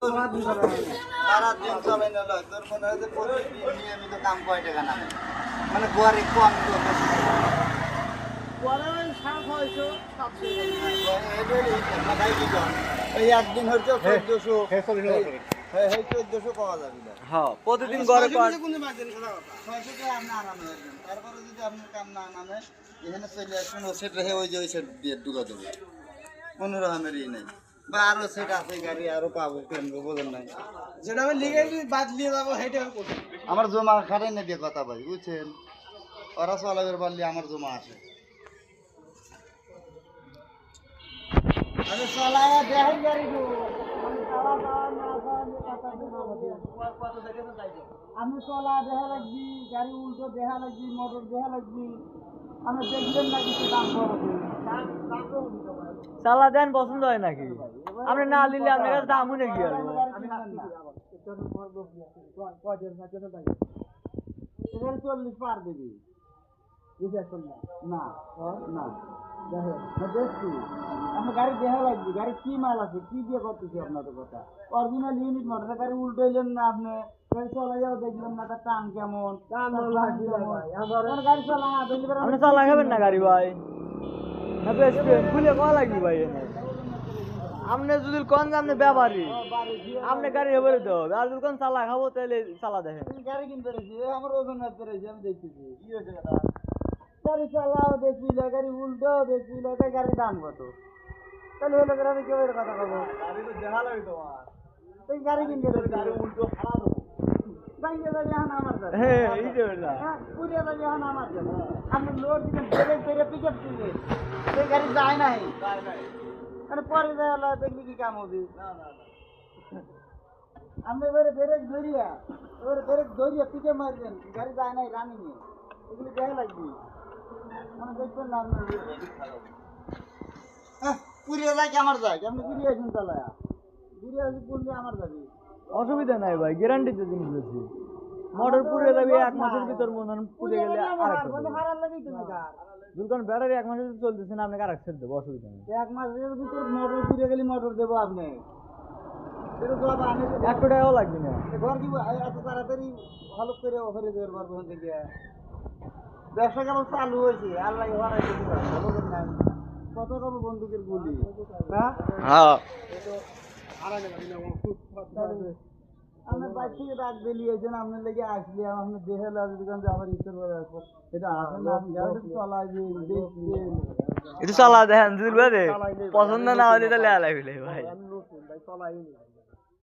সারা দিন চলে না লয় তোর মনে হয় যে প্রতিদিন নিয়মিত কাম কয় টাকা নামে মানে গোয়ারে কম তো এই একদিন হচ্ছে 1400 পাওয়া যাবে না। হ্যাঁ প্রতিদিন ঘরে তারপরে যদি আপনার কাম না নামে এখানে চলে আসবেন ও সেট রেখে ওই যে ওই সেট দিয়ে ঢুকা দেবে কোনো রকমের ই নেই বা আরো সেট আছে গাড়ি আরো পাবো কেনবো বোঝেন নাই যেটা আমি লিগালি বাদ দিয়ে যাবো সেটা আমি করবো। আমার জমা খাটাই না দিয়ে কথা ভাই বুঝছেন ওরা চলাবের পারলে আমার জমা আসে আমি চলায় দেখেন গাড়ি আমি চলা দেখা লাগবি গাড়ি উল্টো দেখা লাগবি মোটর দেখা লাগবি আমি দেখলেন না কিছু দাম চালা দেন পছন্দ হয় নাকি আপনি না নিলে আপনার কাছে দামও নাকি আর এখানে 40 পার দিবি না না দেখেন দেখছি আপনার গাড়ি দেখা লাগবে গাড়ি কি মাল আছে কি দিয়ে করতেছি আপনাদের কথা অরিজিনাল ইউনিট মোটর গাড়ি উল্টাইলেন না আপনি গাড়ি চলাইয়াও দেখলেন না তার টান কেমন গাড়ি চলা আপনি চালা খাবেন না গাড়ি ভাই না বেচবেন খুলে কয়া লাগবে ভাই আপনি যদি কোন যে আপনি ব্যাপারী আপনি গাড়ি এবারে দেবো আর যদি কোন চালা খাবো তাহলে চালা দেখেন গাড়ি কিনতে পেরেছি আমার ওজন পেরেছি আমি দেখতেছি কি হয়েছে কথা গাড়ি চালাও দেখবি গাড়ি উল্টাও দেখবি গাড়ির দাম কত তাহলে হলো করে আমি কেউ কথা বলবো গাড়ি তো দেখা লাগে তোমার তুই গাড়ি কিনতে পেরেছি গাড়ি উল্টো খারাপ দেবো বাইরে যাবে এখন আমার যাবে হ্যাঁ এই যে ওটা পুরিয়া যাবে এখন আমার যাবে আপনি লোড দিবেন ব্রেক ধরে পিক আপ দিবে সেই গাড়ি যায় নাই মানে পরে যায় দেখবি কি কাম হবে আপনি এবারে ব্রেক ধরিয়া পিক আপ মারবেন গাড়ি যায় নাই রানিং এ এগুলি দেখা লাগবে মানে দেখবেন না আপনার পুরিয়া যায় কি আমার যায় আপনি পুরিয়া আসুন চালায়া পুরিয়া আসি পুরলে আমার যাবে অসুবিধা নাই ভাই গ্যারান্টিতে জিনিস বেশি মোটর পুড়ে যাবে 1 মাসের ভিতর মনে হয় পুড়ে গেলে হারার লাগেই তুমি কার দুলকান ব্যাটারি 1 মাসের ভিতর চলতেছে না আপনাকে আরেক সেট দেবো অসুবিধা নেই 1 মাসের ভিতর মোটর পুড়ে গেলে মোটর দেবো আপনি এটা তো আবার আমি 1 টাকাও লাগবে না ঘর কি এত তাড়াতাড়ি ভালো করে অফারে দেওয়ার পারবো ওখান থেকে ব্যবসা কেমন চালু হয়েছে আল্লাহ কত কত বন্দুকের গুলি হ্যাঁ আপনার বাইর থেকে ডাক বেরিয়েছেন আপনার লেগে আসলে আপনি দেখে দোকান যে আবার ইচ্ছা করে আসবো এটা আসেন না আপনি গাড়ি চালাবেন দেখবেন একটু চালা দেখেন পছন্দ না হলে তাহলে আলাই ভাই ভাই চলাই